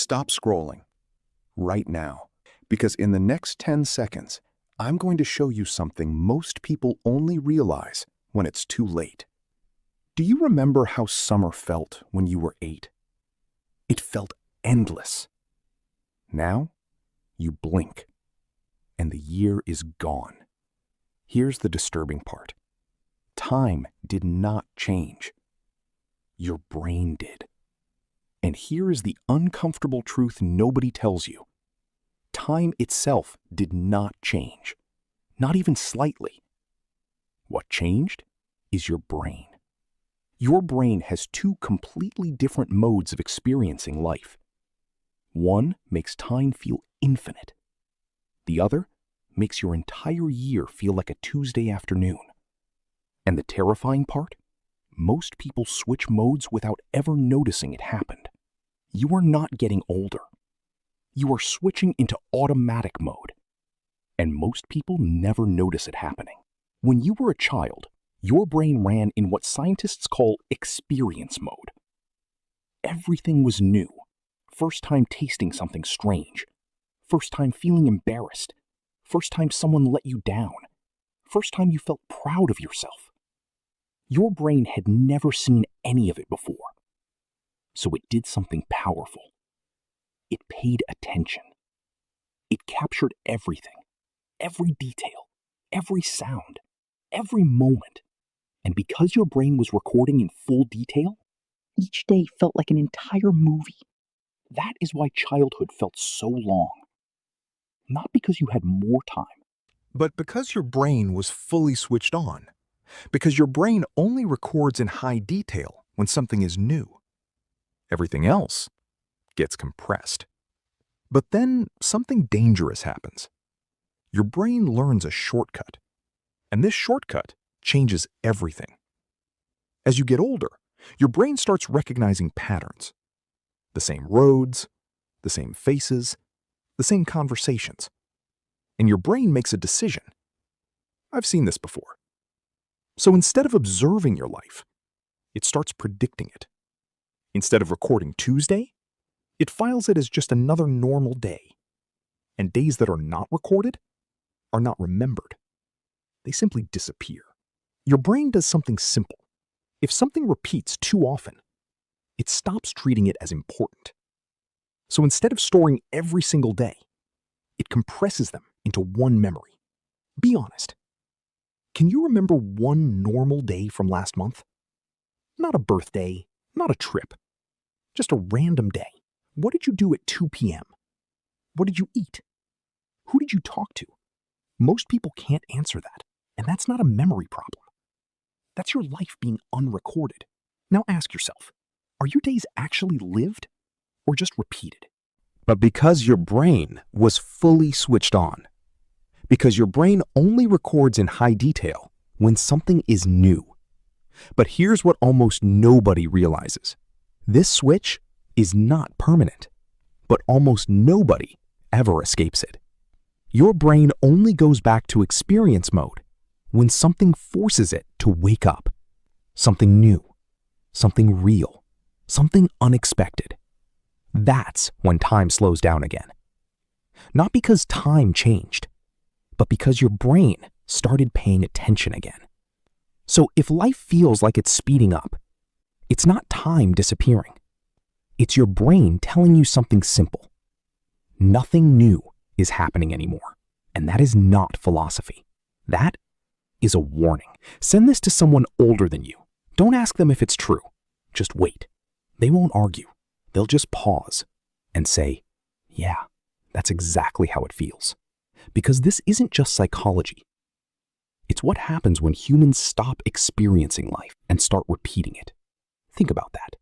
stop scrolling right now, because in the next 10 seconds, I'm going to show you something most people only realize when it's too late. Do you remember how summer felt when you were 8? It felt endless. Now, you blink, and the year is gone. Here's the disturbing part. Time did not change. Your brain did. And here is the uncomfortable truth nobody tells you. Time itself did not change, not even slightly. What changed is your brain. Your brain has two completely different modes of experiencing life. One makes time feel infinite. The other makes your entire year feel like a Tuesday afternoon. And the terrifying part? Most people switch modes without ever noticing it happened. You are not getting older. You are switching into automatic mode. And most people never notice it happening. When you were a child, your brain ran in what scientists call experience mode. Everything was new. First time tasting something strange. First time feeling embarrassed. First time someone let you down. First time you felt proud of yourself. Your brain had never seen any of it before. So it did something powerful. It paid attention. It captured everything, every detail, every sound, every moment. And because your brain was recording in full detail, each day felt like an entire movie. That is why childhood felt so long. Not because you had more time, But because your brain was fully switched on. Because your brain only records in high detail when something is new. Everything else gets compressed. But then something dangerous happens. Your brain learns a shortcut. And this shortcut changes everything. As you get older, your brain starts recognizing patterns. The same roads, the same faces, the same conversations. And your brain makes a decision. I've seen this before. So instead of observing your life, it starts predicting it. Instead of recording Tuesday, it files it as just another normal day. And days that are not recorded are not remembered. They simply disappear. Your brain does something simple. If something repeats too often, it stops treating it as important. So instead of storing every single day, it compresses them into one memory. Be honest. Can you remember one normal day from last month? Not a birthday, not a trip. Just a random day. What did you do at 2 p.m.? What did you eat? Who did you talk to? Most people can't answer that, and that's not a memory problem. That's your life being unrecorded. Now ask yourself, are your days actually lived or just repeated? But because your brain was fully switched on, because your brain only records in high detail when something is new. But here's what almost nobody realizes. This switch is not permanent, but almost nobody ever escapes it. Your brain only goes back to experience mode when something forces it to wake up. Something new, something real, something unexpected. That's when time slows down again. Not because time changed, but because your brain started paying attention again. So if life feels like it's speeding up, it's not time disappearing. It's your brain telling you something simple. Nothing new is happening anymore, and that is not philosophy. That is a warning. Send this to someone older than you. Don't ask them if it's true. Just wait. They won't argue. They'll just pause and say, yeah, that's exactly how it feels. Because this isn't just psychology. It's what happens when humans stop experiencing life and start repeating it. Think about that.